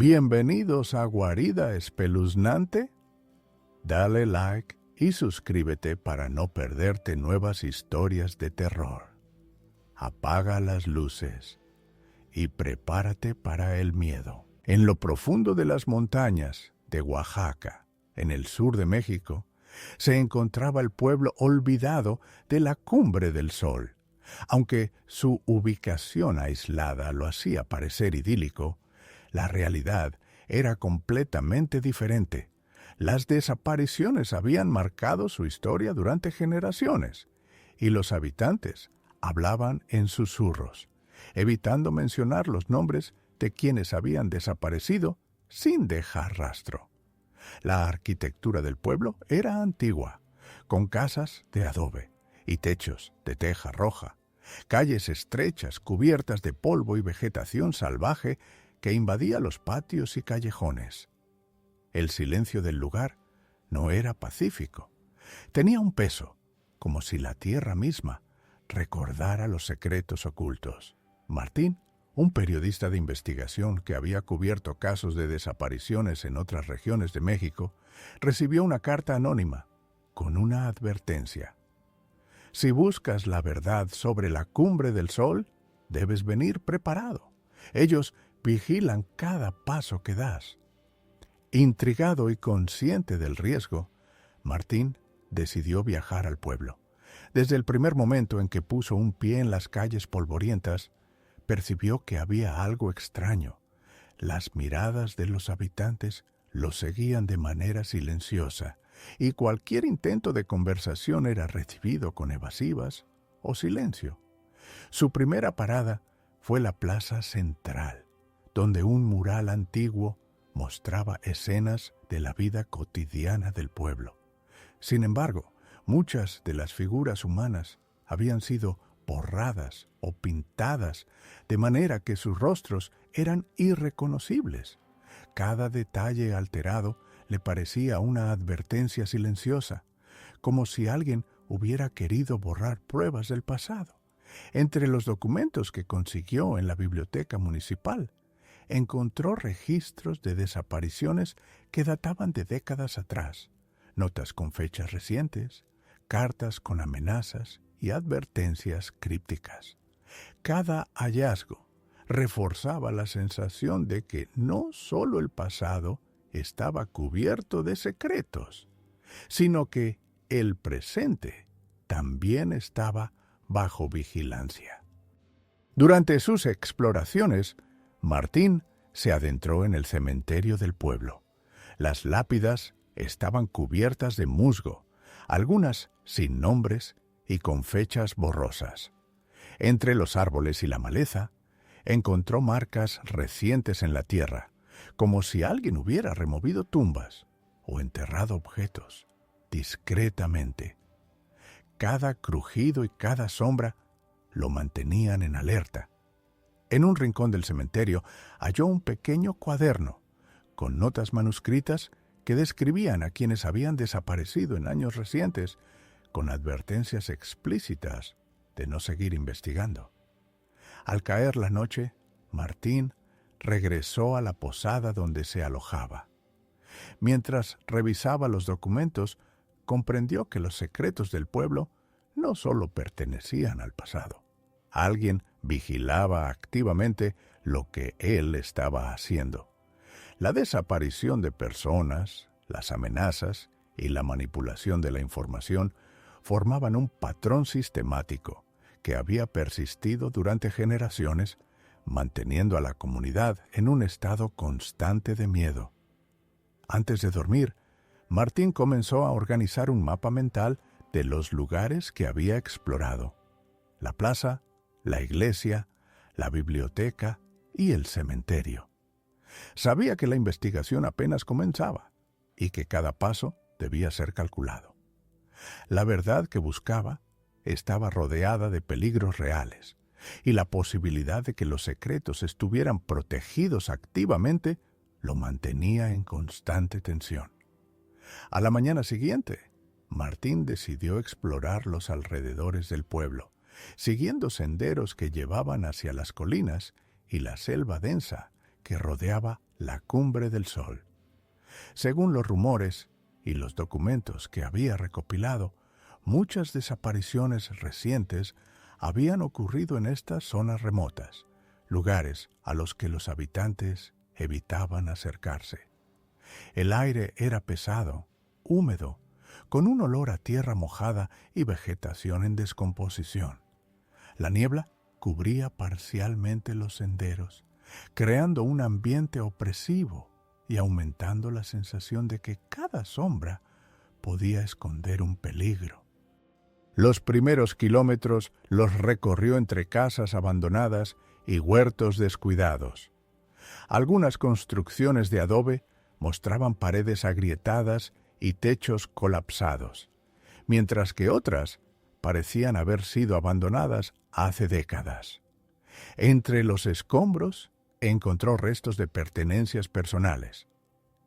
Bienvenidos a Guarida Espeluznante. Dale like y suscríbete para no perderte nuevas historias de terror. Apaga las luces y prepárate para el miedo. En lo profundo de las montañas de Oaxaca, en el sur de México, se encontraba el pueblo olvidado de la Cumbre del Sol. Aunque su ubicación aislada lo hacía parecer idílico, la realidad era completamente diferente. Las desapariciones habían marcado su historia durante generaciones, y los habitantes hablaban en susurros, evitando mencionar los nombres de quienes habían desaparecido sin dejar rastro. La arquitectura del pueblo era antigua, con casas de adobe y techos de teja roja, calles estrechas cubiertas de polvo y vegetación salvaje que invadía los patios y callejones. El silencio del lugar no era pacífico. Tenía un peso, como si la tierra misma recordara los secretos ocultos. Martín, un periodista de investigación que había cubierto casos de desapariciones en otras regiones de México, recibió una carta anónima con una advertencia. Si buscas la verdad sobre la Cumbre del Sol, debes venir preparado. Ellos vigilan cada paso que das. Intrigado y consciente del riesgo, Martín decidió viajar al pueblo. Desde el primer momento en que puso un pie en las calles polvorientas, percibió que había algo extraño. Las miradas de los habitantes lo seguían de manera silenciosa, y cualquier intento de conversación era recibido con evasivas o silencio. Su primera parada fue la plaza central, donde un mural antiguo mostraba escenas de la vida cotidiana del pueblo. Sin embargo, muchas de las figuras humanas habían sido borradas o pintadas de manera que sus rostros eran irreconocibles. Cada detalle alterado le parecía una advertencia silenciosa, como si alguien hubiera querido borrar pruebas del pasado. Entre los documentos que consiguió en la biblioteca municipal, encontró registros de desapariciones que databan de décadas atrás, notas con fechas recientes, cartas con amenazas y advertencias crípticas. Cada hallazgo reforzaba la sensación de que no solo el pasado estaba cubierto de secretos, sino que el presente también estaba bajo vigilancia. Durante sus exploraciones, Martín se adentró en el cementerio del pueblo. Las lápidas estaban cubiertas de musgo, algunas sin nombres y con fechas borrosas. Entre los árboles y la maleza, encontró marcas recientes en la tierra, como si alguien hubiera removido tumbas o enterrado objetos discretamente. Cada crujido y cada sombra lo mantenían en alerta. En un rincón del cementerio halló un pequeño cuaderno con notas manuscritas que describían a quienes habían desaparecido en años recientes, con advertencias explícitas de no seguir investigando. Al caer la noche, Martín regresó a la posada donde se alojaba. Mientras revisaba los documentos, comprendió que los secretos del pueblo no solo pertenecían al pasado. Alguien vigilaba activamente lo que él estaba haciendo. La desaparición de personas, las amenazas y la manipulación de la información formaban un patrón sistemático que había persistido durante generaciones, manteniendo a la comunidad en un estado constante de miedo. Antes de dormir, Martín comenzó a organizar un mapa mental de los lugares que había explorado: la plaza, la iglesia, la biblioteca y el cementerio. Sabía que la investigación apenas comenzaba y que cada paso debía ser calculado. La verdad que buscaba estaba rodeada de peligros reales, y la posibilidad de que los secretos estuvieran protegidos activamente lo mantenía en constante tensión. A la mañana siguiente, Martín decidió explorar los alrededores del pueblo, siguiendo senderos que llevaban hacia las colinas y la selva densa que rodeaba la Cumbre del Sol. Según los rumores y los documentos que había recopilado, muchas desapariciones recientes habían ocurrido en estas zonas remotas, lugares a los que los habitantes evitaban acercarse. El aire era pesado, húmedo, con un olor a tierra mojada y vegetación en descomposición. La niebla cubría parcialmente los senderos, creando un ambiente opresivo y aumentando la sensación de que cada sombra podía esconder un peligro. Los primeros kilómetros los recorrió entre casas abandonadas y huertos descuidados. Algunas construcciones de adobe mostraban paredes agrietadas y techos colapsados, mientras que otras parecían haber sido abandonadas hace décadas. Entre los escombros encontró restos de pertenencias personales,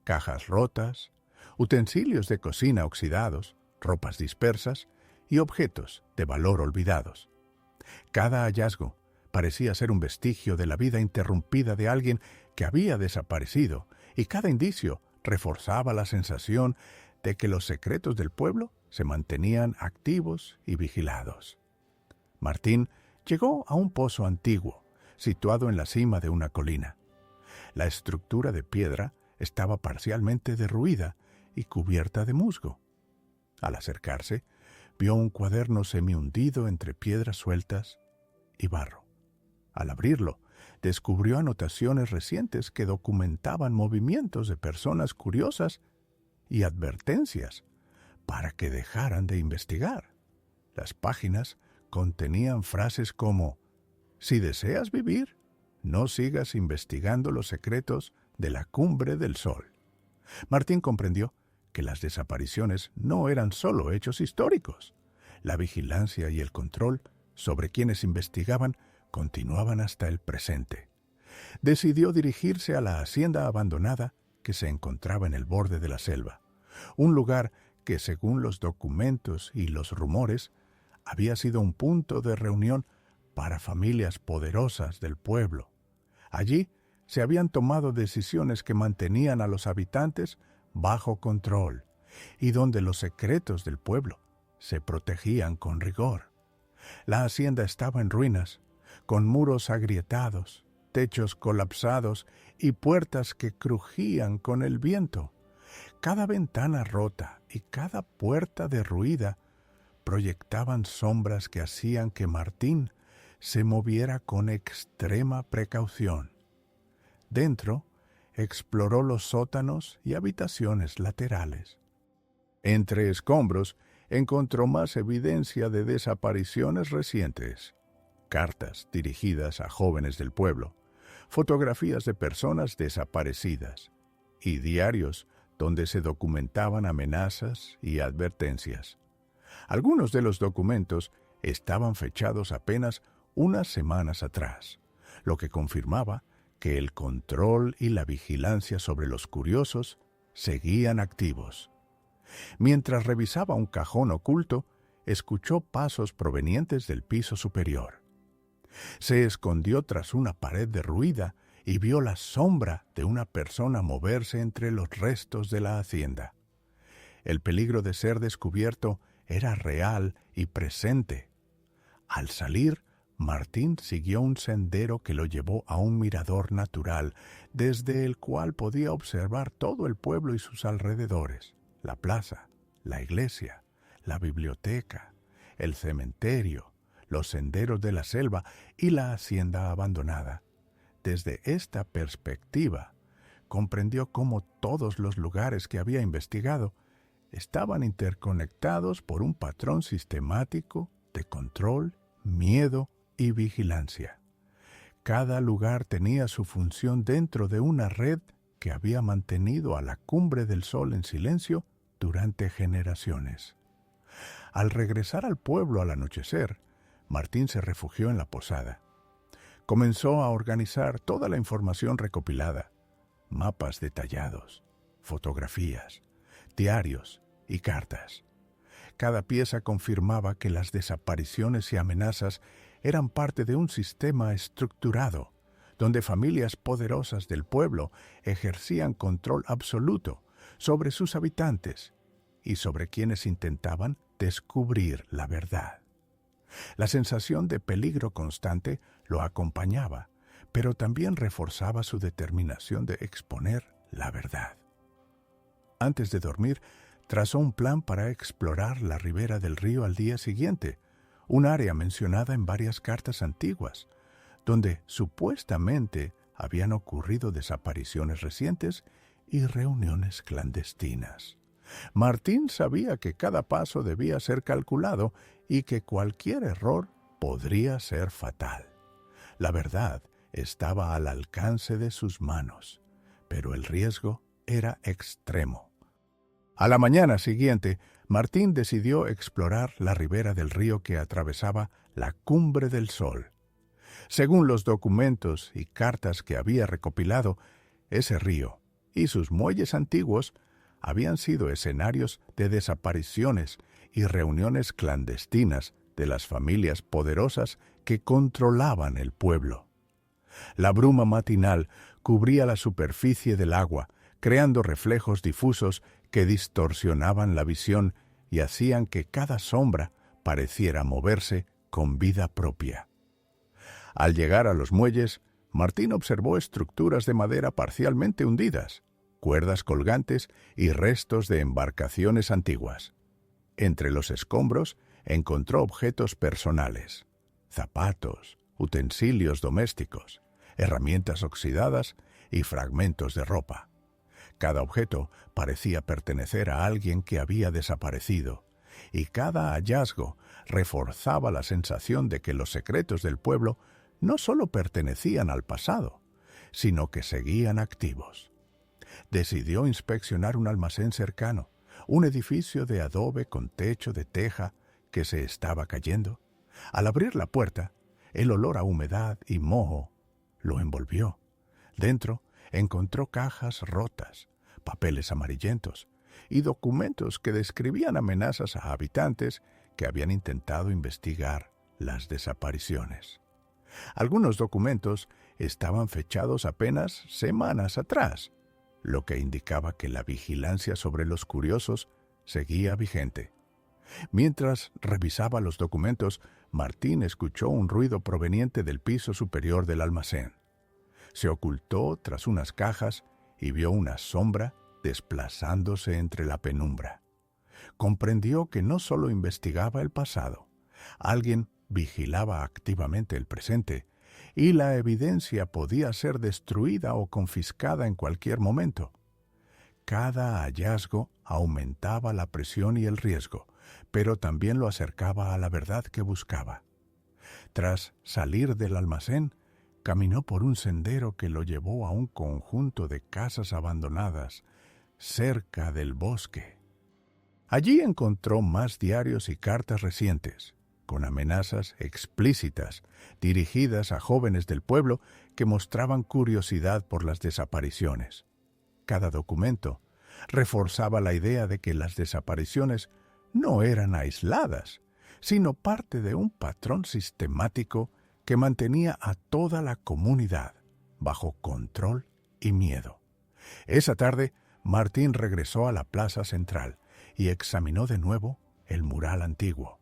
cajas rotas, utensilios de cocina oxidados, ropas dispersas y objetos de valor olvidados. Cada hallazgo parecía ser un vestigio de la vida interrumpida de alguien que había desaparecido, y cada indicio reforzaba la sensación de que los secretos del pueblo se mantenían activos y vigilados. Martín llegó a un pozo antiguo, situado en la cima de una colina. La estructura de piedra estaba parcialmente derruida y cubierta de musgo. Al acercarse, vio un cuaderno semihundido entre piedras sueltas y barro. Al abrirlo, descubrió anotaciones recientes que documentaban movimientos de personas curiosas y advertencias para que dejaran de investigar. Las páginas contenían frases como: «Si deseas vivir, no sigas investigando los secretos de la Cumbre del Sol». Martín comprendió que las desapariciones no eran solo hechos históricos. La vigilancia y el control sobre quienes investigaban continuaban hasta el presente. Decidió dirigirse a la hacienda abandonada que se encontraba en el borde de la selva, un lugar que, según los documentos y los rumores, había sido un punto de reunión para familias poderosas del pueblo. Allí se habían tomado decisiones que mantenían a los habitantes bajo control y donde los secretos del pueblo se protegían con rigor. La hacienda estaba en ruinas, con muros agrietados, techos colapsados y puertas que crujían con el viento. Cada ventana rota y cada puerta derruida proyectaban sombras que hacían que Martín se moviera con extrema precaución. Dentro, exploró los sótanos y habitaciones laterales. Entre escombros, encontró más evidencia de desapariciones recientes: cartas dirigidas a jóvenes del pueblo, fotografías de personas desaparecidas y diarios donde se documentaban amenazas y advertencias. Algunos de los documentos estaban fechados apenas unas semanas atrás, lo que confirmaba que el control y la vigilancia sobre los curiosos seguían activos. Mientras revisaba un cajón oculto, escuchó pasos provenientes del piso superior. Se escondió tras una pared derruida y vio la sombra de una persona moverse entre los restos de la hacienda. El peligro de ser descubierto era real y presente. Al salir, Martín siguió un sendero que lo llevó a un mirador natural, desde el cual podía observar todo el pueblo y sus alrededores: la plaza, la iglesia, la biblioteca, el cementerio, los senderos de la selva y la hacienda abandonada. Desde esta perspectiva, comprendió cómo todos los lugares que había investigado estaban interconectados por un patrón sistemático de control, miedo y vigilancia. Cada lugar tenía su función dentro de una red que había mantenido a la Cumbre del Sol en silencio durante generaciones. Al regresar al pueblo al anochecer, Martín se refugió en la posada. Comenzó a organizar toda la información recopilada: mapas detallados, fotografías, diarios y cartas. Cada pieza confirmaba que las desapariciones y amenazas eran parte de un sistema estructurado, donde familias poderosas del pueblo ejercían control absoluto sobre sus habitantes y sobre quienes intentaban descubrir la verdad. La sensación de peligro constante lo acompañaba, pero también reforzaba su determinación de exponer la verdad. Antes de dormir, trazó un plan para explorar la ribera del río al día siguiente, un área mencionada en varias cartas antiguas, donde supuestamente habían ocurrido desapariciones recientes y reuniones clandestinas. Martín sabía que cada paso debía ser calculado y que cualquier error podría ser fatal. La verdad estaba al alcance de sus manos, pero el riesgo era extremo. A la mañana siguiente, Martín decidió explorar la ribera del río que atravesaba la Cumbre del Sol. Según los documentos y cartas que había recopilado, ese río y sus muelles antiguos habían sido escenarios de desapariciones y reuniones clandestinas de las familias poderosas que controlaban el pueblo. La bruma matinal cubría la superficie del agua, creando reflejos difusos que distorsionaban la visión y hacían que cada sombra pareciera moverse con vida propia. Al llegar a los muelles, Martín observó estructuras de madera parcialmente hundidas, cuerdas colgantes y restos de embarcaciones antiguas. Entre los escombros encontró objetos personales, zapatos, utensilios domésticos, herramientas oxidadas y fragmentos de ropa. Cada objeto parecía pertenecer a alguien que había desaparecido, y cada hallazgo reforzaba la sensación de que los secretos del pueblo no solo pertenecían al pasado, sino que seguían activos. Decidió inspeccionar un almacén cercano, un edificio de adobe con techo de teja que se estaba cayendo. Al abrir la puerta, el olor a humedad y moho lo envolvió. Dentro encontró cajas rotas, papeles amarillentos y documentos que describían amenazas a habitantes que habían intentado investigar las desapariciones. Algunos documentos estaban fechados apenas semanas atrás, lo que indicaba que la vigilancia sobre los curiosos seguía vigente. Mientras revisaba los documentos, Martín escuchó un ruido proveniente del piso superior del almacén. Se ocultó tras unas cajas y vio una sombra desplazándose entre la penumbra. Comprendió que no solo investigaba el pasado, alguien vigilaba activamente el presente, y la evidencia podía ser destruida o confiscada en cualquier momento. Cada hallazgo aumentaba la presión y el riesgo, pero también lo acercaba a la verdad que buscaba. Tras salir del almacén, caminó por un sendero que lo llevó a un conjunto de casas abandonadas cerca del bosque. Allí encontró más diarios y cartas recientes, con amenazas explícitas dirigidas a jóvenes del pueblo que mostraban curiosidad por las desapariciones. Cada documento reforzaba la idea de que las desapariciones no eran aisladas, sino parte de un patrón sistemático que mantenía a toda la comunidad bajo control y miedo. Esa tarde, Martín regresó a la plaza central y examinó de nuevo el mural antiguo.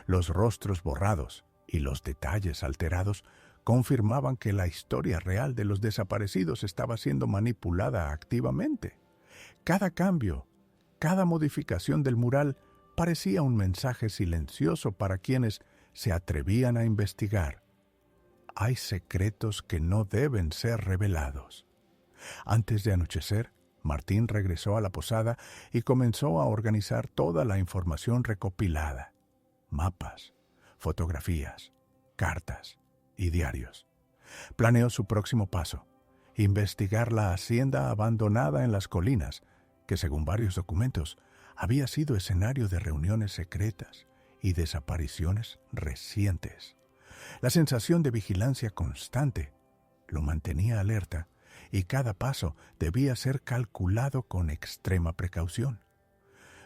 Los rostros borrados y los detalles alterados confirmaban que la historia real de los desaparecidos estaba siendo manipulada activamente. Cada cambio, cada modificación del mural parecía un mensaje silencioso para quienes se atrevían a investigar. Hay secretos que no deben ser revelados. Antes de anochecer, Martín regresó a la posada y comenzó a organizar toda la información recopilada: mapas, fotografías, cartas y diarios. Planeó su próximo paso: investigar la hacienda abandonada en las colinas, que según varios documentos había sido escenario de reuniones secretas y desapariciones recientes. La sensación de vigilancia constante lo mantenía alerta y cada paso debía ser calculado con extrema precaución.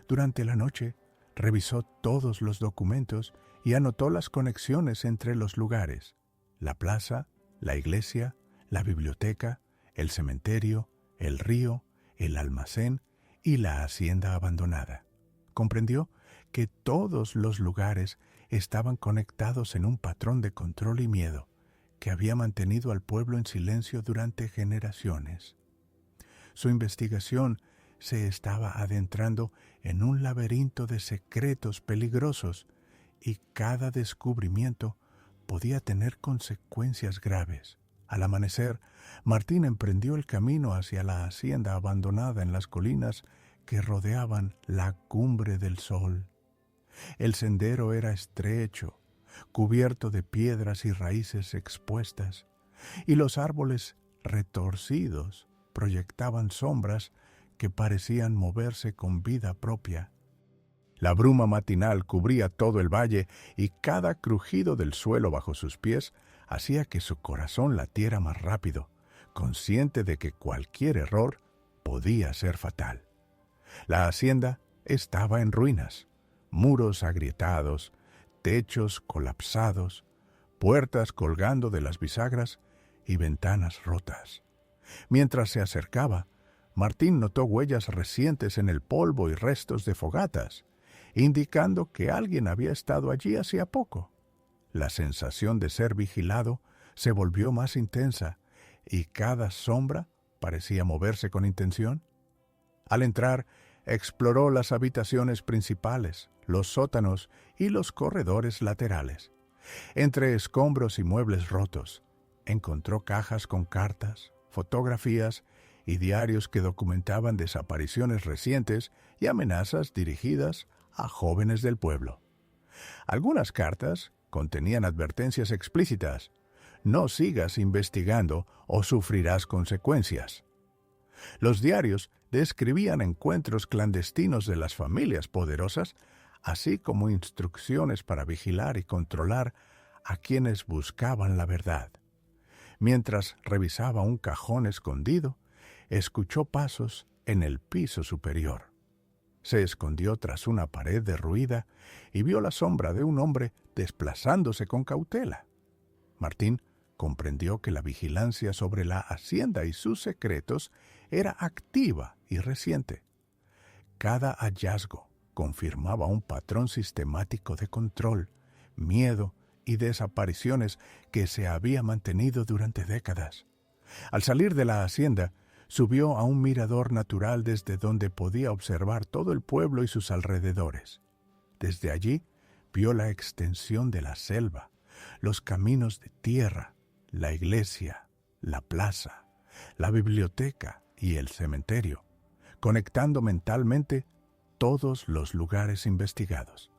Durante la noche, revisó todos los documentos y anotó las conexiones entre los lugares: la plaza, la iglesia, la biblioteca, el cementerio, el río, el almacén y la hacienda abandonada. Comprendió que todos los lugares estaban conectados en un patrón de control y miedo que había mantenido al pueblo en silencio durante generaciones. Su investigación se estaba adentrando en un laberinto de secretos peligrosos y cada descubrimiento podía tener consecuencias graves. Al amanecer, Martín emprendió el camino hacia la hacienda abandonada en las colinas que rodeaban la cumbre del sol. El sendero era estrecho, cubierto de piedras y raíces expuestas, y los árboles retorcidos proyectaban sombras que parecían moverse con vida propia. La bruma matinal cubría todo el valle y cada crujido del suelo bajo sus pies hacía que su corazón latiera más rápido, consciente de que cualquier error podía ser fatal. La hacienda estaba en ruinas, muros agrietados, techos colapsados, puertas colgando de las bisagras y ventanas rotas. Mientras se acercaba, Martín notó huellas recientes en el polvo y restos de fogatas, indicando que alguien había estado allí hacía poco. La sensación de ser vigilado se volvió más intensa y cada sombra parecía moverse con intención. Al entrar, exploró las habitaciones principales, los sótanos y los corredores laterales. Entre escombros y muebles rotos, encontró cajas con cartas, fotografías y diarios que documentaban desapariciones recientes y amenazas dirigidas a jóvenes del pueblo. Algunas cartas contenían advertencias explícitas: no sigas investigando o sufrirás consecuencias. Los diarios describían encuentros clandestinos de las familias poderosas, así como instrucciones para vigilar y controlar a quienes buscaban la verdad. Mientras revisaba un cajón escondido, escuchó pasos en el piso superior. Se escondió tras una pared derruida y vio la sombra de un hombre desplazándose con cautela. Martín comprendió que la vigilancia sobre la hacienda y sus secretos era activa y reciente. Cada hallazgo confirmaba un patrón sistemático de control, miedo y desapariciones que se había mantenido durante décadas. Al salir de la hacienda, subió a un mirador natural desde donde podía observar todo el pueblo y sus alrededores. Desde allí vio la extensión de la selva, los caminos de tierra, la iglesia, la plaza, la biblioteca y el cementerio, conectando mentalmente todos los lugares investigados.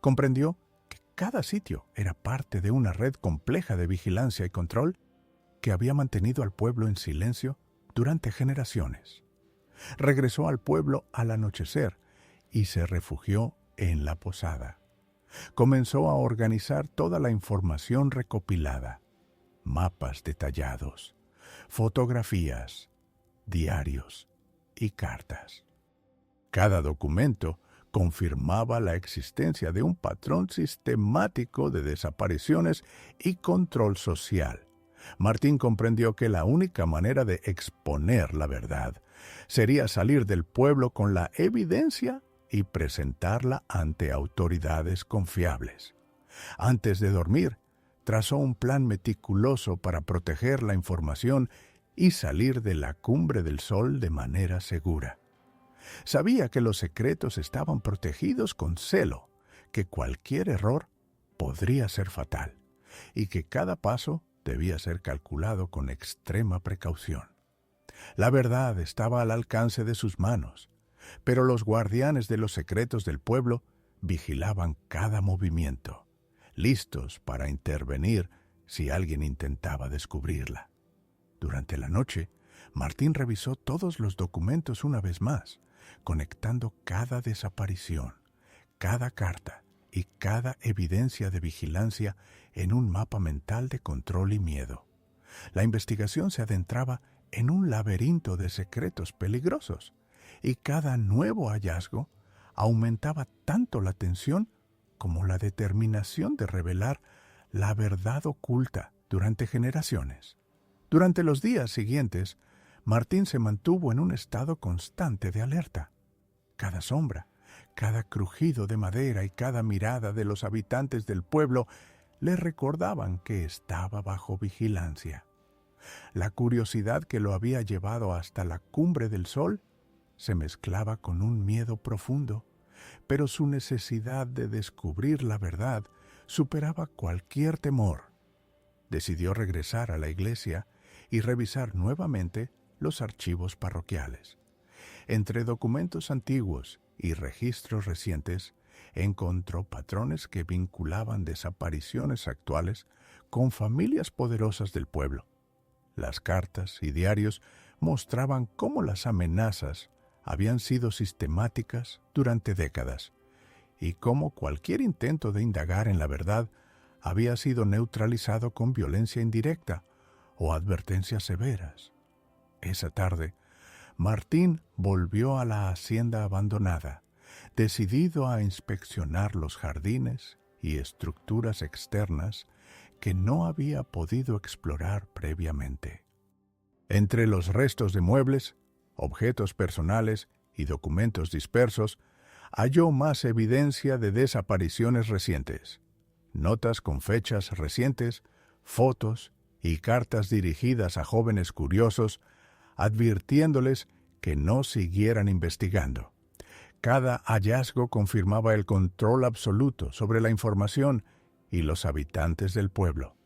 Comprendió que cada sitio era parte de una red compleja de vigilancia y control que había mantenido al pueblo en silencio durante generaciones. Regresó al pueblo al anochecer y se refugió en la posada. Comenzó a organizar toda la información recopilada: mapas detallados, fotografías, diarios y cartas. Cada documento confirmaba la existencia de un patrón sistemático de desapariciones y control social. Martín comprendió que la única manera de exponer la verdad sería salir del pueblo con la evidencia y presentarla ante autoridades confiables. Antes de dormir, trazó un plan meticuloso para proteger la información y salir de la cumbre del sol de manera segura. Sabía que los secretos estaban protegidos con celo, que cualquier error podría ser fatal y que cada paso debía ser calculado con extrema precaución. La verdad estaba al alcance de sus manos, pero los guardianes de los secretos del pueblo vigilaban cada movimiento, listos para intervenir si alguien intentaba descubrirla. Durante la noche, Martín revisó todos los documentos una vez más, conectando cada desaparición, cada carta y cada evidencia de vigilancia en un mapa mental de control y miedo. La investigación se adentraba en un laberinto de secretos peligrosos, y cada nuevo hallazgo aumentaba tanto la tensión como la determinación de revelar la verdad oculta durante generaciones. Durante los días siguientes, Martín se mantuvo en un estado constante de alerta. Cada sombra, cada crujido de madera y cada mirada de los habitantes del pueblo le recordaban que estaba bajo vigilancia. La curiosidad que lo había llevado hasta la cumbre del sol se mezclaba con un miedo profundo, pero su necesidad de descubrir la verdad superaba cualquier temor. Decidió regresar a la iglesia y revisar nuevamente los archivos parroquiales. Entre documentos antiguos y registros recientes, encontró patrones que vinculaban desapariciones actuales con familias poderosas del pueblo. Las cartas y diarios mostraban cómo las amenazas habían sido sistemáticas durante décadas y cómo cualquier intento de indagar en la verdad había sido neutralizado con violencia indirecta o advertencias severas. Esa tarde, Martín volvió a la hacienda abandonada, decidido a inspeccionar los jardines y estructuras externas que no había podido explorar previamente. Entre los restos de muebles, objetos personales y documentos dispersos, halló más evidencia de desapariciones recientes. Notas con fechas recientes, fotos y cartas dirigidas a jóvenes curiosos, advirtiéndoles que no siguieran investigando. Cada hallazgo confirmaba el control absoluto sobre la información y los habitantes del pueblo.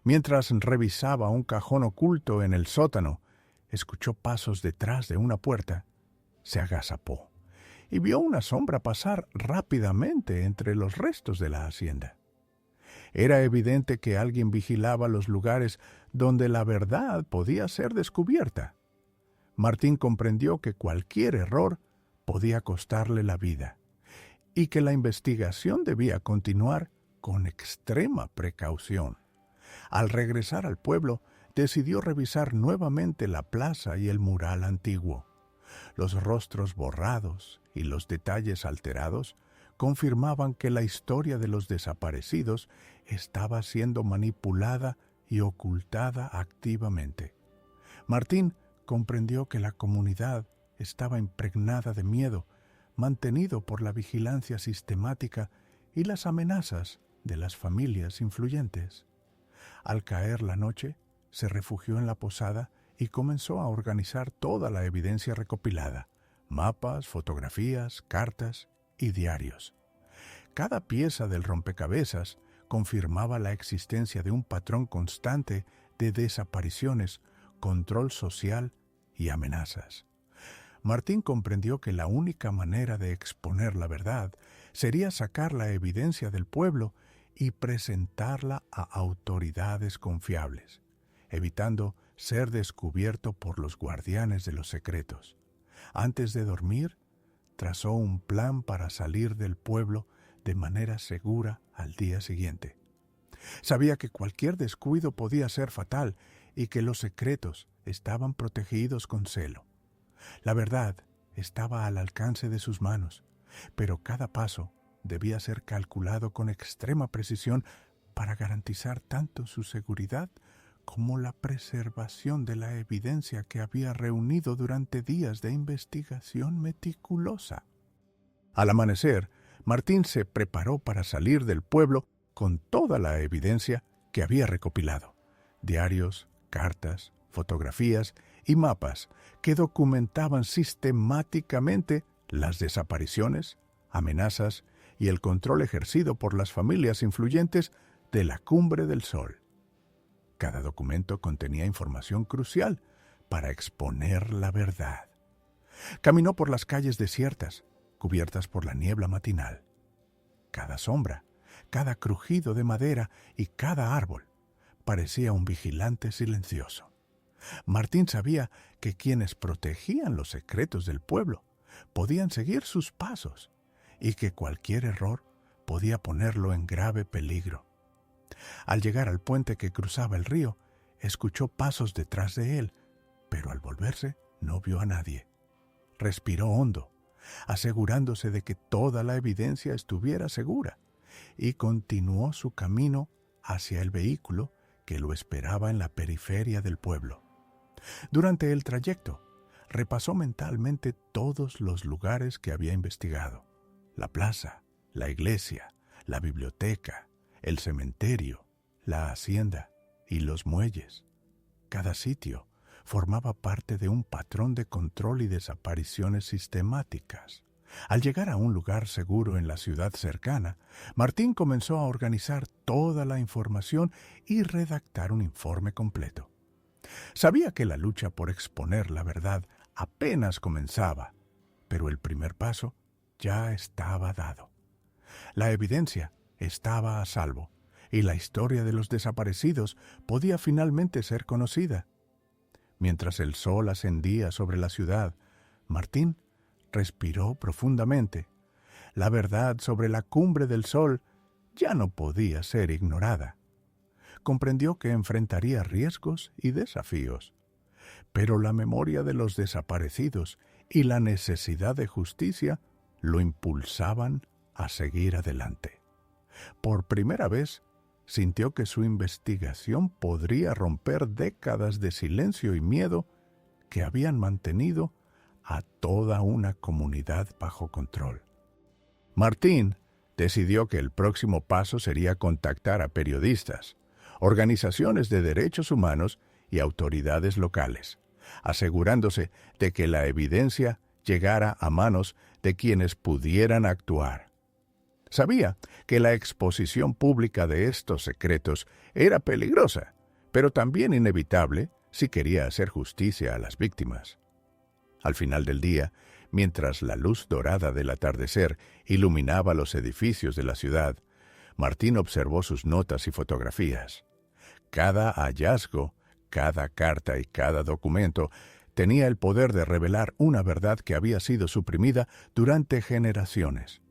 Mientras revisaba un cajón oculto en el sótano, escuchó pasos detrás de una puerta. Se agazapó y vio una sombra pasar rápidamente entre los restos de la hacienda. Era evidente que alguien vigilaba los lugares donde la verdad podía ser descubierta. Martín comprendió que cualquier error podía costarle la vida y que la investigación debía continuar con extrema precaución. Al regresar al pueblo, decidió revisar nuevamente la plaza y el mural antiguo. Los rostros borrados y los detalles alterados confirmaban que la historia de los desaparecidos estaba siendo manipulada y ocultada activamente. Martín comprendió que la comunidad estaba impregnada de miedo, mantenido por la vigilancia sistemática y las amenazas de las familias influyentes. Al caer la noche, se refugió en la posada y comenzó a organizar toda la evidencia recopilada: mapas, fotografías, cartas y diarios. Cada pieza del rompecabezas confirmaba la existencia de un patrón constante de desapariciones, control social y amenazas. Martín comprendió que la única manera de exponer la verdad sería sacar la evidencia del pueblo y presentarla a autoridades confiables, evitando ser descubierto por los guardianes de los secretos. Antes de dormir, trazó un plan para salir del pueblo de manera segura al día siguiente. Sabía que cualquier descuido podía ser fatal y que los secretos estaban protegidos con celo. La verdad estaba al alcance de sus manos, pero cada paso debía ser calculado con extrema precisión para garantizar tanto su seguridad como la preservación de la evidencia que había reunido durante días de investigación meticulosa. Al amanecer, Martín se preparó para salir del pueblo con toda la evidencia que había recopilado: diarios, cartas, fotografías y mapas que documentaban sistemáticamente las desapariciones, amenazas y el control ejercido por las familias influyentes de la Cumbre del Sol. Cada documento contenía información crucial para exponer la verdad. Caminó por las calles desiertas, cubiertas por la niebla matinal. Cada sombra, cada crujido de madera y cada árbol parecía un vigilante silencioso. Martín sabía que quienes protegían los secretos del pueblo podían seguir sus pasos y que cualquier error podía ponerlo en grave peligro. Al llegar al puente que cruzaba el río, escuchó pasos detrás de él, pero al volverse no vio a nadie. Respiró hondo, asegurándose de que toda la evidencia estuviera segura, y continuó su camino hacia el vehículo que lo esperaba en la periferia del pueblo. Durante el trayecto, repasó mentalmente todos los lugares que había investigado: la plaza, la iglesia, la biblioteca, el cementerio, la hacienda y los muelles. Cada sitio formaba parte de un patrón de control y desapariciones sistemáticas. Al llegar a un lugar seguro en la ciudad cercana, Martín comenzó a organizar toda la información y redactar un informe completo. Sabía que la lucha por exponer la verdad apenas comenzaba, pero el primer paso ya estaba dado. La evidencia estaba a salvo y la historia de los desaparecidos podía finalmente ser conocida. Mientras el sol ascendía sobre la ciudad, Martín respiró profundamente. La verdad sobre la cumbre del sol ya no podía ser ignorada. Comprendió que enfrentaría riesgos y desafíos, pero la memoria de los desaparecidos y la necesidad de justicia lo impulsaban a seguir adelante. Por primera vez, sintió que su investigación podría romper décadas de silencio y miedo que habían mantenido a toda una comunidad bajo control. Martín decidió que el próximo paso sería contactar a periodistas, organizaciones de derechos humanos y autoridades locales, asegurándose de que la evidencia llegara a manos de quienes pudieran actuar. Sabía que la exposición pública de estos secretos era peligrosa, pero también inevitable si quería hacer justicia a las víctimas. Al final del día, mientras la luz dorada del atardecer iluminaba los edificios de la ciudad, Martín observó sus notas y fotografías. Cada hallazgo, cada carta y cada documento tenía el poder de revelar una verdad que había sido suprimida durante generaciones.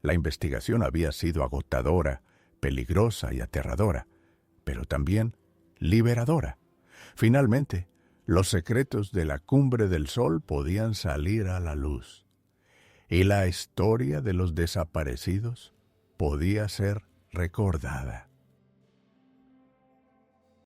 La investigación había sido agotadora, peligrosa y aterradora, pero también liberadora. Finalmente, los secretos de la cumbre del sol podían salir a la luz, y la historia de los desaparecidos podía ser recordada.